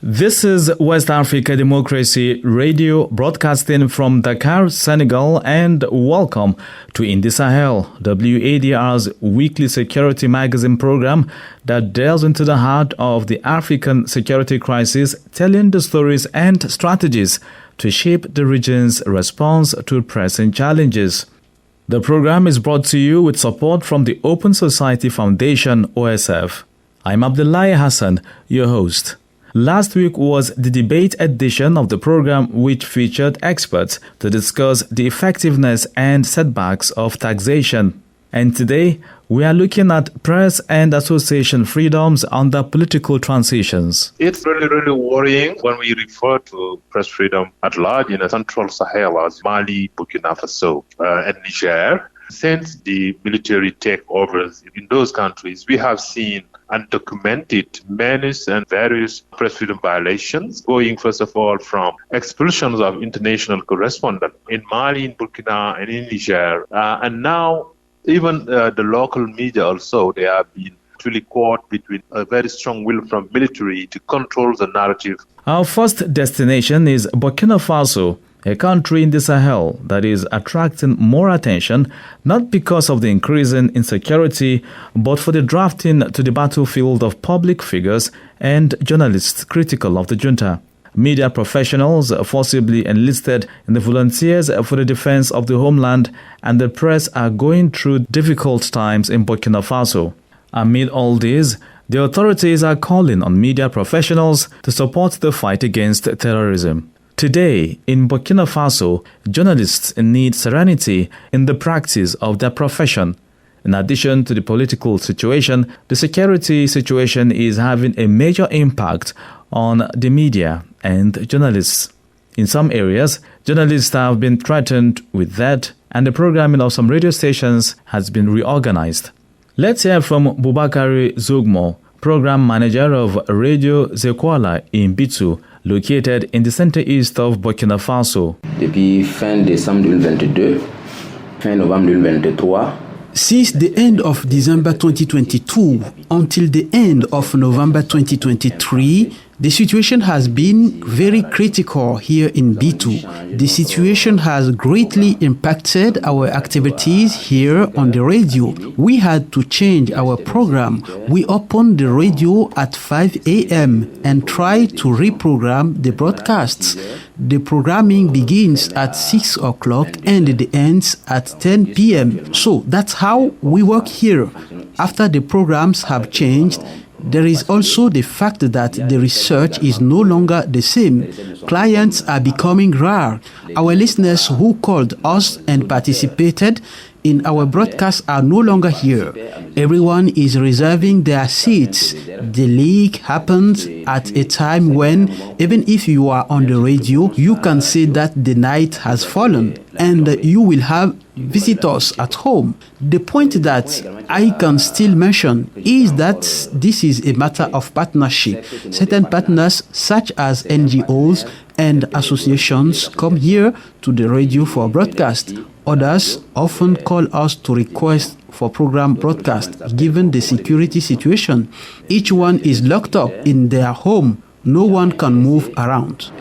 This is West Africa Democracy Radio broadcasting from Dakar, Senegal, and welcome to In The Sahel, WADR's weekly security magazine program that delves into the heart of the African security crisis, telling the stories and strategies to shape the region's response to pressing challenges. The program is brought to you with support from the Open Society Foundation, OSF. I'm Abdullahi Hassan, your host. Last week was the debate edition of the program, which featured experts to discuss the effectiveness and setbacks of taxation. And today, we are looking at press and association freedoms under political transitions. It's really worrying when we refer to press freedom at large in the Central Sahel as Mali, Burkina Faso, and Niger. Since the military takeovers in those countries, we have seen and documented many and various press freedom violations, going first of all from expulsions of international correspondents in Mali, in Burkina, and in Niger. And now even the local media also, they have been really caught between a very strong will from military to control the narrative. Our first destination is Burkina Faso, a country in the Sahel that is attracting more attention, not because of the increasing insecurity, but for the drafting to the battlefield of public figures and journalists critical of the junta. Media professionals forcibly enlisted in the volunteers for the defense of the homeland, and the press are going through difficult times in Burkina Faso. Amid all this, the authorities are calling on media professionals to support the fight against terrorism. Today, in Burkina Faso, journalists need serenity in the practice of their profession. In addition to the political situation, the security situation is having a major impact on the media and journalists. In some areas, journalists have been threatened with that, and the programming of some radio stations has been reorganized. Let's hear from Boubakary Zogmo, program manager of Radio Zekwala in Bitou, located in the center-east of Burkina Faso. Depuis fin décembre 2022, fin novembre 2023, since the end of December 2022 until the end of November 2023, the situation has been very critical here in Bitou. The situation has greatly impacted our activities here on the radio. We had to change our program. We opened the radio at 5 a.m. and tried to reprogram the broadcasts. The programming begins at 6 o'clock and it ends at 10 p.m. So that's how we work here. After the programs have changed, there is also the fact that the research is no longer the same. Clients are becoming rare. Our listeners who called us and participated in our broadcasts are no longer here. Everyone is reserving their seats. The leak happens at a time when, even if you are on the radio, you can see that the night has fallen and you will have visitors at home. The point that I can still mention is that this is a matter of partnership. Certain partners, such as NGOs and associations, come here to the radio for broadcast. Others often call us to request for program broadcast. Given the security situation, each one is locked up in their home. No one can move around.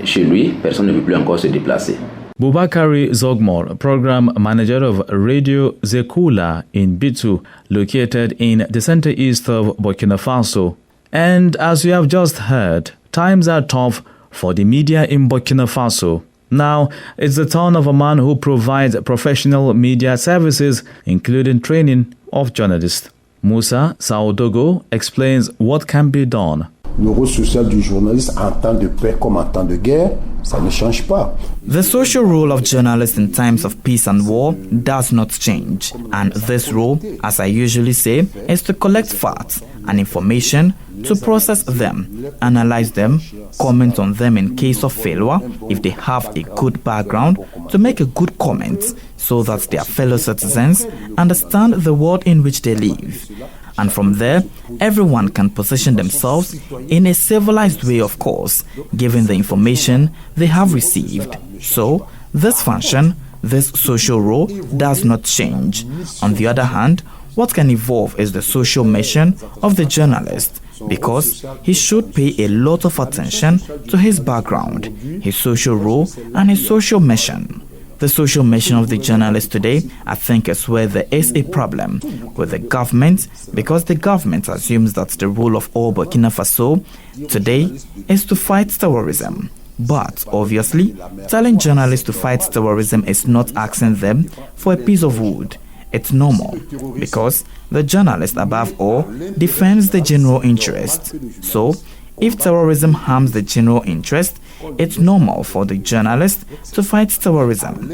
Chez lui, personne ne peut plus encore se déplacer. Boubakary Zogmo, program manager of Radio Zekwala in Bitou, located in the center-east of Burkina Faso. And as you have just heard, times are tough for the media in Burkina Faso. Now, it's the turn of a man who provides professional media services, including training of journalists. Moussa Saodogo explains what can be done. Le rôle social du journaliste en temps de paix comme en temps de guerre, ça ne change pas. The social role of journalists in times of peace and war does not change. And this role, as I usually say, is to collect facts and information, to process them, analyze them, comment on them in case of failure, if they have a good background, to make a good comment so that their fellow citizens understand the world in which they live. And from there, everyone can position themselves in a civilized way, of course, given the information they have received. So, this function, this social role, does not change. On the other hand, what can evolve is the social mission of the journalist, because he should pay a lot of attention to his background, his social role, and his social mission. The social mission of the journalist today, I think, is where there is a problem with the government, because the government assumes that the role of all Burkina Faso today is to fight terrorism. But obviously, telling journalists to fight terrorism is not asking them for a piece of wood. It's normal, because the journalist, above all, defends the general interest. So, if terrorism harms the general interest, it's normal for the journalist to fight terrorism.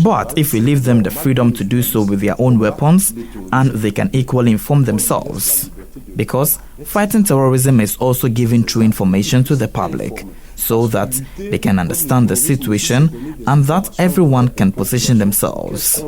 But if we leave them the freedom to do so with their own weapons, and they can equally inform themselves, because fighting terrorism is also giving true information to the public, so that they can understand the situation and that everyone can position themselves.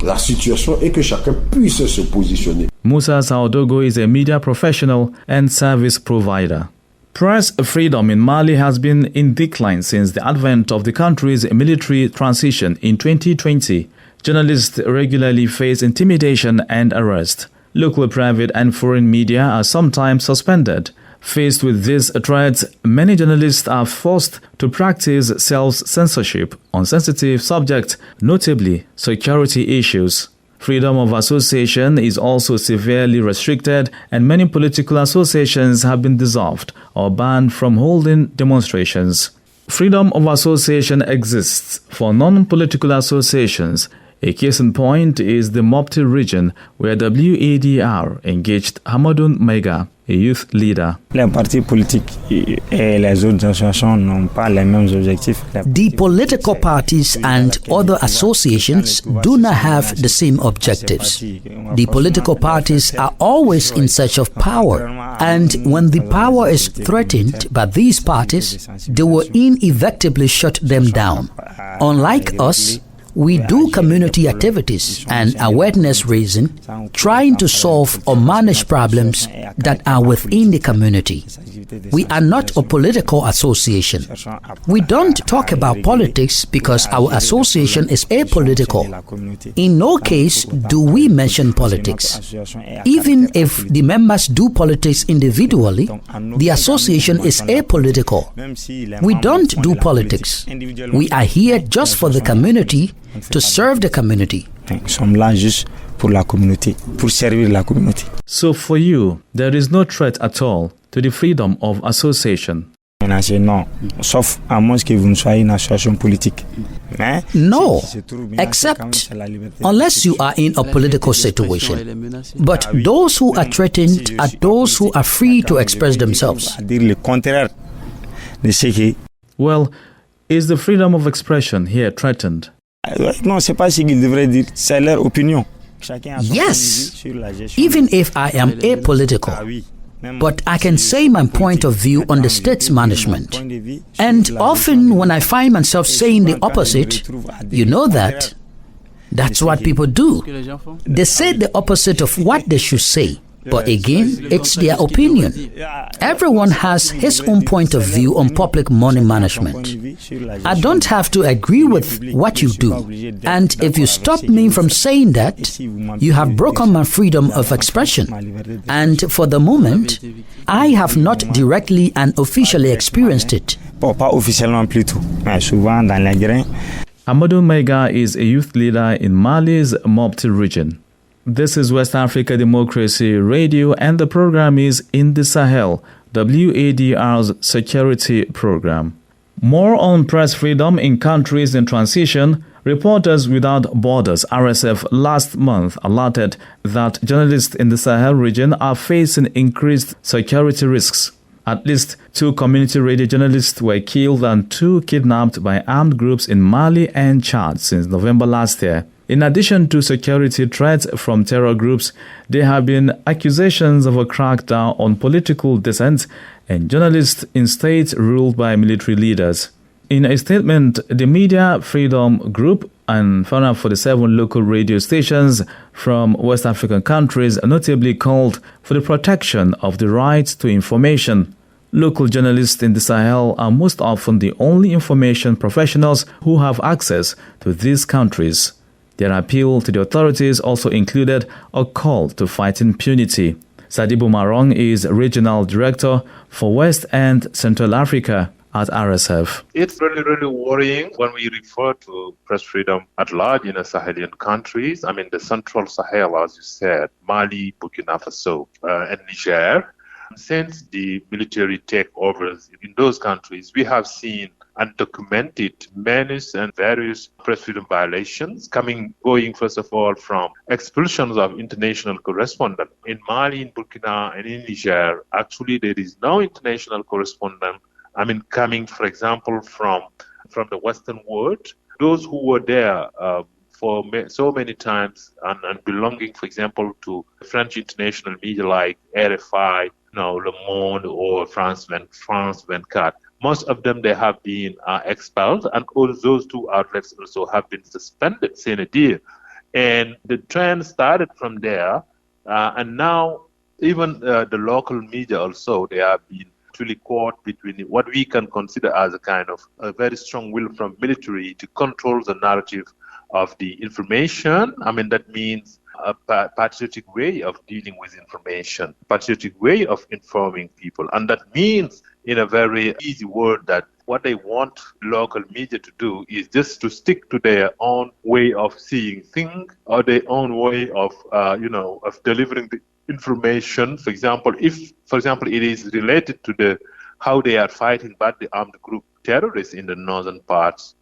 La situation est que chacun puisse se positionner. Musa Saodogo is a media professional and service provider. Press freedom in Mali has been in decline since the advent of the country's military transition in 2020. Journalists regularly face intimidation and arrest. Local private and foreign media are sometimes suspended. Faced with these threats, many journalists are forced to practice self-censorship on sensitive subjects, notably security issues. Freedom of association is also severely restricted, and many political associations have been dissolved or banned from holding demonstrations. Freedom of association exists for non-political associations. A case in point is the Mopti region, where WADR engaged Hamadoun Maiga, a youth leader. The political parties and other associations do not have the same objectives. The political parties are always in search of power, and when the power is threatened by these parties, they will inevitably shut them down. Unlike us, we do community activities and awareness raising, trying to solve or manage problems that are within the community. We are not a political association. We don't talk about politics because our association is apolitical. In no case do we mention politics. Even if the members do politics individually, the association is apolitical. We don't do politics. We are here just for the community, to serve the community. So for you, there is no threat at all to the freedom of association? No, except unless you are in a political situation. But those who are threatened are those who are free to express themselves. Well, is the freedom of expression here threatened? Yes, even if I am apolitical. But I can say my point of view on the state's management. And often when I find myself saying the opposite, you know that. That's what people do. They say the opposite of what they should say. But again, it's their opinion. Everyone has his own point of view on public money management. I don't have to agree with what you do. And if you stop me from saying that, you have broken my freedom of expression. And for the moment, I have not directly and officially experienced it. Hamadoun Maiga is a youth leader in Mali's Mopti region. This is West Africa Democracy Radio, and the program is In The Sahel, WADR's security program. More on press freedom in countries in transition. Reporters Without Borders, RSF, last month alerted that journalists in the Sahel region are facing increased security risks. At least 2 community radio journalists were killed and 2 kidnapped by armed groups in Mali and Chad since November last year. In addition to security threats from terror groups, there have been accusations of a crackdown on political dissent and journalists in states ruled by military leaders. In a statement, the Media Freedom Group and 447 local radio stations from West African countries notably called for the protection of the right to information. Local journalists in the Sahel are most often the only information professionals who have access to these countries. Their appeal to the authorities also included a call to fight impunity. Sadibou Marong is Regional Director for West and Central Africa at RSF. It's really, really worrying when we refer to press freedom at large in the Sahelian countries. I mean, the Central Sahel, as you said, Mali, Burkina Faso, and Niger. Since the military takeovers in those countries, we have seen undocumented menace and various press freedom violations going first of all from expulsions of international correspondents. In Mali, in Burkina, and in Niger, actually there is no international correspondent. I mean, coming, for example, from the Western world, those who were there for so many times and belonging, for example, to French international media like RFI, Le Monde or France 24. Most of them, they have been expelled, and all those two outlets also have been suspended, sine die. And the trend started from there, and now even the local media also, they have been actually caught between what we can consider as a kind of a very strong will from military to control the narrative of the information. I mean, that means a patriotic way of dealing with information, patriotic way of informing people. And that means, in a very easy word, that what they want local media to do is just to stick to their own way of seeing things or their own way of, of delivering the information. For example, if it is related to how they are fighting back the armed group terrorists in the northern parts,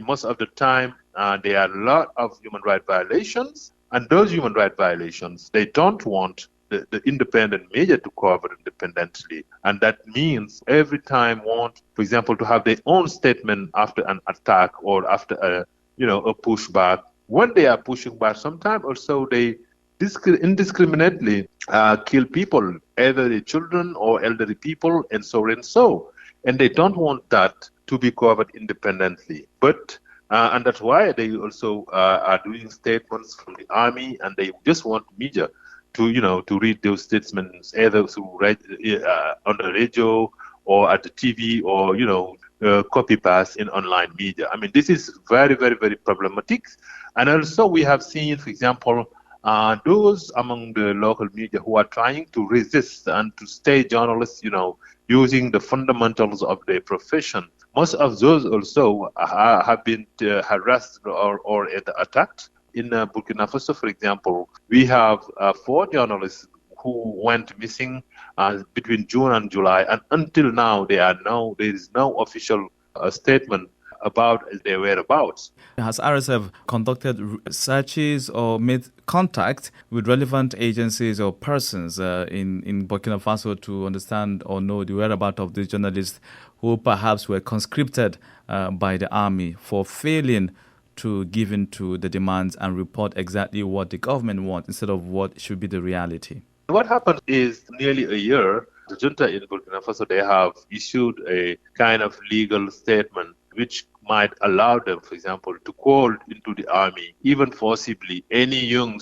most of the time there are a lot of human rights violations, and those human rights violations, they don't want the independent media to cover independently. And that means every time want, for example, to have their own statement after an attack or after a pushback. When they are pushing back, sometimes also they indiscriminately kill people, either the children or elderly people, and so and so. And they don't want that to be covered independently. But and that's why they also are doing statements from the army, and they just want media to read those statements either through on the radio or at the TV or copy paste in online media. I mean, this is very, very, very problematic. And also we have seen, for example, those among the local media who are trying to resist and to stay journalists, using the fundamentals of their profession. Most of those also have been harassed or attacked. In Burkina Faso, for example, we have 4 journalists who went missing between June and July, and until now there is no official statement about their whereabouts. Has RSF conducted searches or made contact with relevant agencies or persons in Burkina Faso to understand or know the whereabouts of these journalists who perhaps were conscripted by the army for failing to give in to the demands and report exactly what the government wants instead of what should be the reality? What happened is nearly a year, the junta in Burkina Faso, they have issued a kind of legal statement which might allow them, for example, to call into the army, even forcibly, any young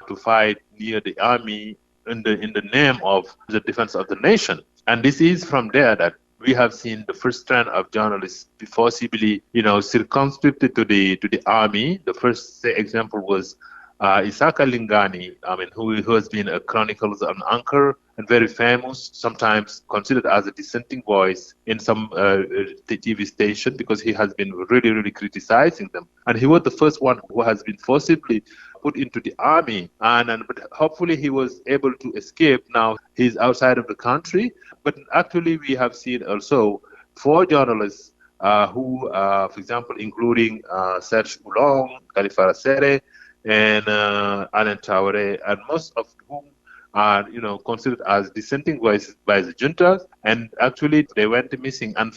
to fight near the army in the name of the defense of the nation. And this is from there that we have seen the first strand of journalists be forcibly, circumscribed to the army. The first example was Isaka Lingani, who has been a chronicles and anchor and very famous, sometimes considered as a dissenting voice in some TV station because he has been really, really criticizing them. And he was the first one who has been forcibly put into the army. But hopefully he was able to escape. Now he's outside of the country. But actually we have seen also 4 journalists who, for example, including Serge Oulong, Khalifa Sere, and Alain Traoré, and most of whom are, considered as dissenting voices by the junta, and actually they went missing. And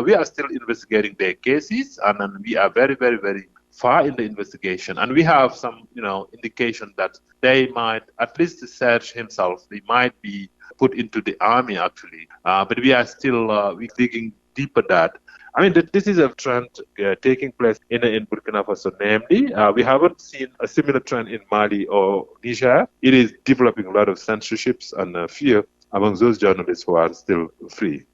we are still investigating their cases, and we are very, very, very far in the investigation. And we have some, indication that they might, at least Serge himself, they might be put into the army actually. But we are still digging deeper that. This is a trend taking place in Burkina Faso, namely. We haven't seen a similar trend in Mali or Niger. It is developing a lot of censorships and fear among those journalists who are still free.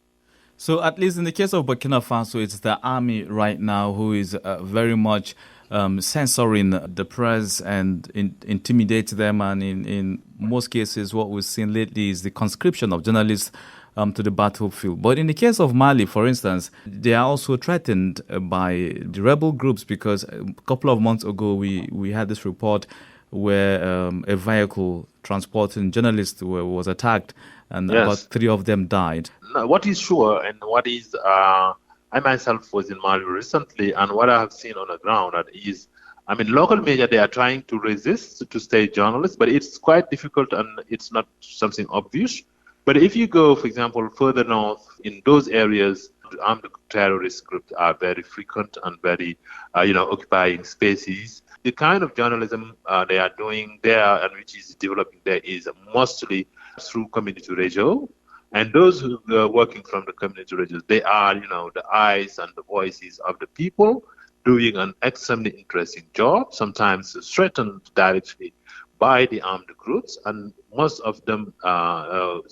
So at least in the case of Burkina Faso, it's the army right now who is very much censoring the press and intimidate them. And in most cases, what we've seen lately is the conscription of journalists to the battlefield. But in the case of Mali, for instance, they are also threatened by the rebel groups, because a couple of months ago we had this report where a vehicle transporting journalists was attacked, and about 3 of them died. Now, what is sure, and what is, I myself was in Mali recently, and what I have seen on the ground is, I mean, local media, they are trying to resist to stay journalists, but it's quite difficult and it's not something obvious. But if you go, for example, further north in those areas, armed terrorist groups are very frequent and very, occupying spaces. The kind of journalism they are doing there and which is developing there is mostly through community radio. And those who are working from the community radios, they are, the eyes and the voices of the people, doing an extremely interesting job, sometimes threatened directly by the armed groups. And most of them,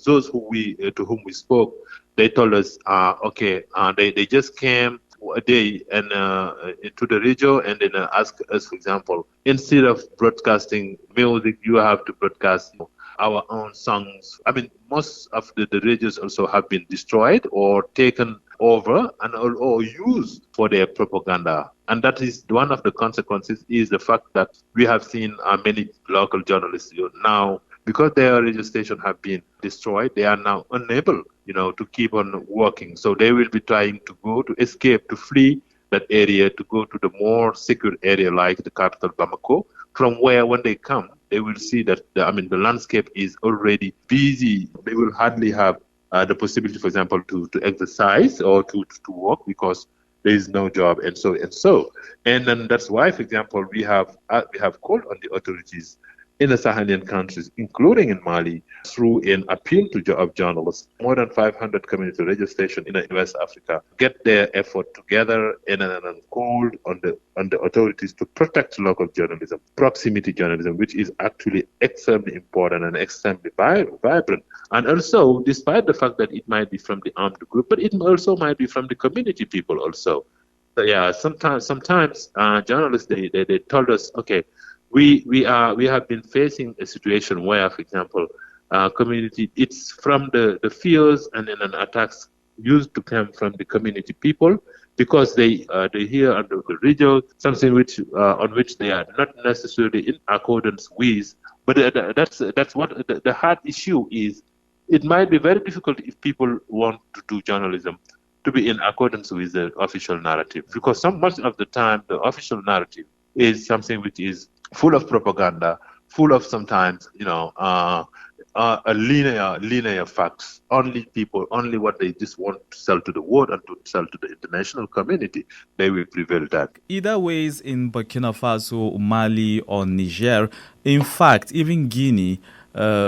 those to whom we spoke, they told us, they just came a day and to the radio and then asked us, for example, instead of broadcasting music, you have to broadcast our own songs. I mean, most of the radios also have been destroyed or taken over and or used for their propaganda. And that is one of the consequences, is the fact that we have seen many local journalists now, because their radio station have been destroyed, they are now unable, to keep on working. So they will be trying to escape, to flee that area, to go to the more secure area like the capital Bamako, from where when they come, they will see that the landscape is already busy. They will hardly have the possibility, for example, to exercise or to work, because there is no job and so. And then that's why, for example, we have called on the authorities in the Sahelian countries, including in Mali, through an appeal of journalists. More than 500 community radio stations in West Africa get their effort together and called on the authorities to protect local journalism, proximity journalism, which is actually extremely important and extremely vibrant. And also, despite the fact that it might be from the armed group, but it also might be from the community people also. So yeah, sometimes journalists they told us, okay, we have been facing a situation where, for example, community, it's from the fears and then attacks used to come from the community people, because they hear on the radio something on which they are not necessarily in accordance with. But that's what the hard issue is. It might be very difficult if people want to do journalism to be in accordance with the official narrative, because much of the time the official narrative is something which is full of propaganda, full of sometimes, a linear facts. Only what they just want to sell to the world and to sell to the international community, they will prevail that. Either ways, in Burkina Faso, Mali, or Niger, in fact, even Guinea,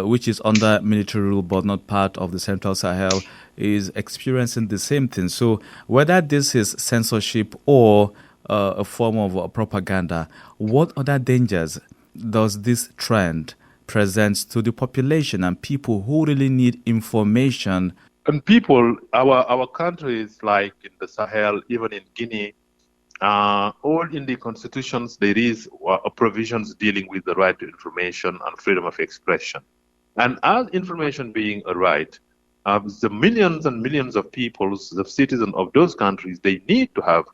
which is under military rule but not part of the Central Sahel, is experiencing the same thing. So whether this is censorship or a form of propaganda, what other dangers does this trend present to the population and people who really need information? And people, our countries like in the Sahel, even in Guinea, all in the constitutions there is provisions dealing with the right to information and freedom of expression. And as information being a right, the millions and millions of people, the citizens of those countries, they need to have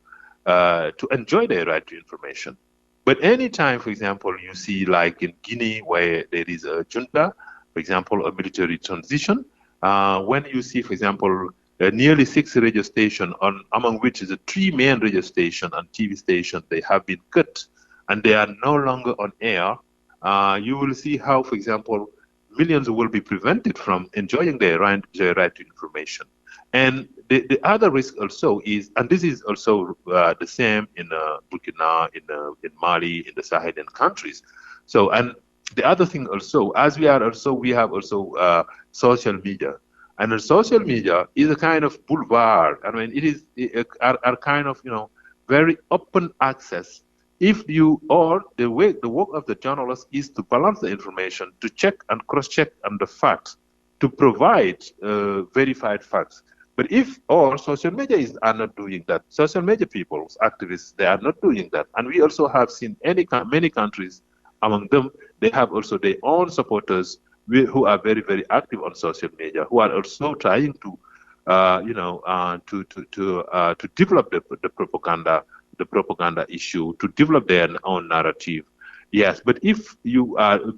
to enjoy their right to information. But anytime, for example, you see like in Guinea where there is a junta, for example, a military transition, when you see, for example, nearly 6 radio stations, among which is 3 main radio stations and TV stations, they have been cut and they are no longer on air, you will see how, for example, millions will be prevented from enjoying their right to information. And the other risk also is, and this is also the same in Burkina, in Mali, in the Sahelian countries. So, and the other thing also, we have also social media. And the social media is a kind of boulevard. I mean, it is a kind of, very open access. If you, or the work of the journalist is to balance the information, to check and cross-check on the facts, to provide verified facts. But if all social media are not doing that, social media people, activists, they are not doing that. And we also have seen many countries, among them, they have also their own supporters who are very, very active on social media, who are also trying to, to develop the propaganda issue, to develop their own narrative. Yes, but if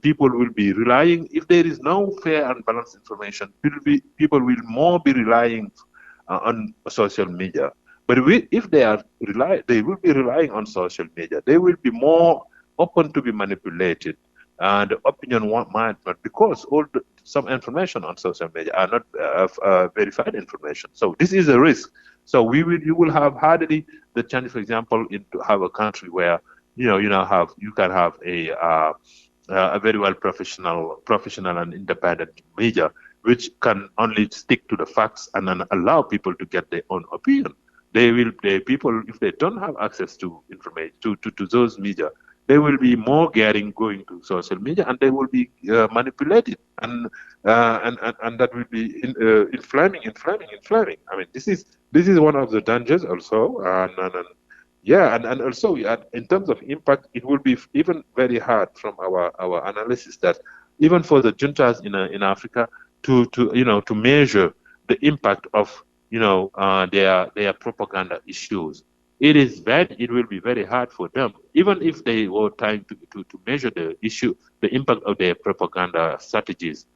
people will be relying, if there is no fair and balanced information, people will more be relying on social media. But if they will be relying on social media. They will be more open to be manipulated, and the opinion might not, because some information on social media are not verified information. So this is a risk. So you will have hardly the chance, for example, to have a country where you can have a very well professional and independent media, which can only stick to the facts and then allow people to get their own opinion. People, if they don't have access to information, to those media, they will be more going to social media, and they will be manipulated, and that will be inflaming. I mean, this is one of the dangers also, and also in terms of impact, it will be even very hard from our analysis that even for the juntas in Africa to measure the impact of their propaganda issues. It will be very hard for them, even if they were trying to measure the impact of their propaganda strategies.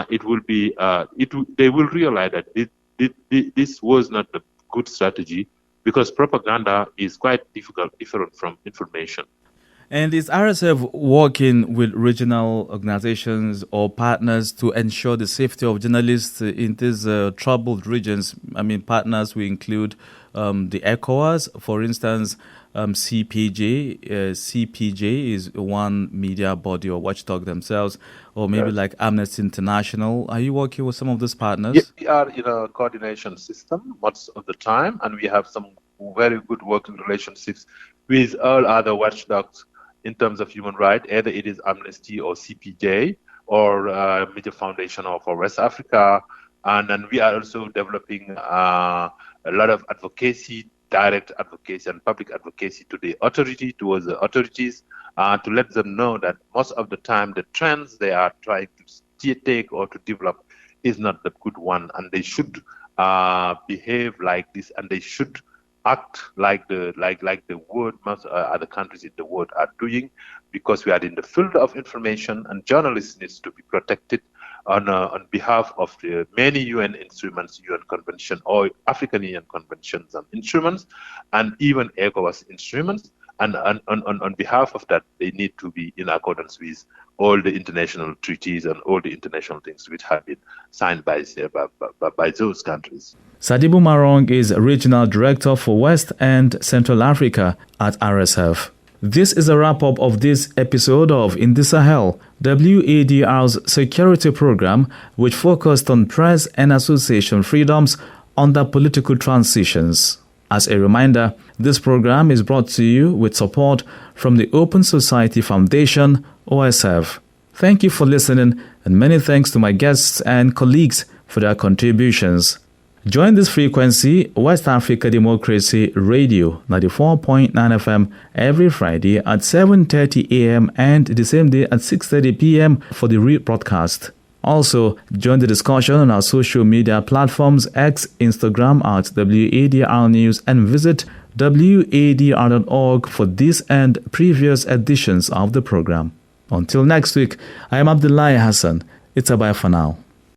It will be they will realize that this was not a good strategy, because propaganda is quite different from information. And is RSF working with regional organizations or partners to ensure the safety of journalists in these troubled regions? I mean, partners we include the ECOWAS, for instance, CPJ. CPJ is one media body or watchdog themselves, or maybe like Amnesty International. Are you working with some of those partners? Yes, we are in a coordination system most of the time, and we have some very good working relationships with all other watchdogs in terms of human rights, either it is Amnesty or CPJ or Media Foundation for West Africa. And then we are also developing a lot of advocacy, direct advocacy and public advocacy towards the authorities, to let them know that most of the time the trends they are trying to take or to develop is not the good one, and they should behave like this, and they should act like the world, most other countries in the world are doing, because we are in the field of information, and journalists needs to be protected on behalf of the many UN instruments, UN Convention or African Union conventions and instruments, and even ECOWAS instruments. And on behalf of that, they need to be in accordance with all the international treaties and all the international things which have been signed by those countries. Sadibou Marong is Regional Director for West and Central Africa at RSF. This is a wrap-up of this episode of In the Sahel, WADR's security program, which focused on press and association freedoms under political transitions. As a reminder, this program is brought to you with support from the Open Society Foundation, OSF. Thank you for listening, and many thanks to my guests and colleagues for their contributions. Join this frequency, West Africa Democracy Radio, 94.9 FM, every Friday at 7:30 a.m. and the same day at 6:30 p.m. for the rebroadcast. Also, join the discussion on our social media platforms, X, Instagram at WADR News, and visit WADR.org for this and previous editions of the program. Until next week, I am Abdullahi Hassan. It's a bye for now.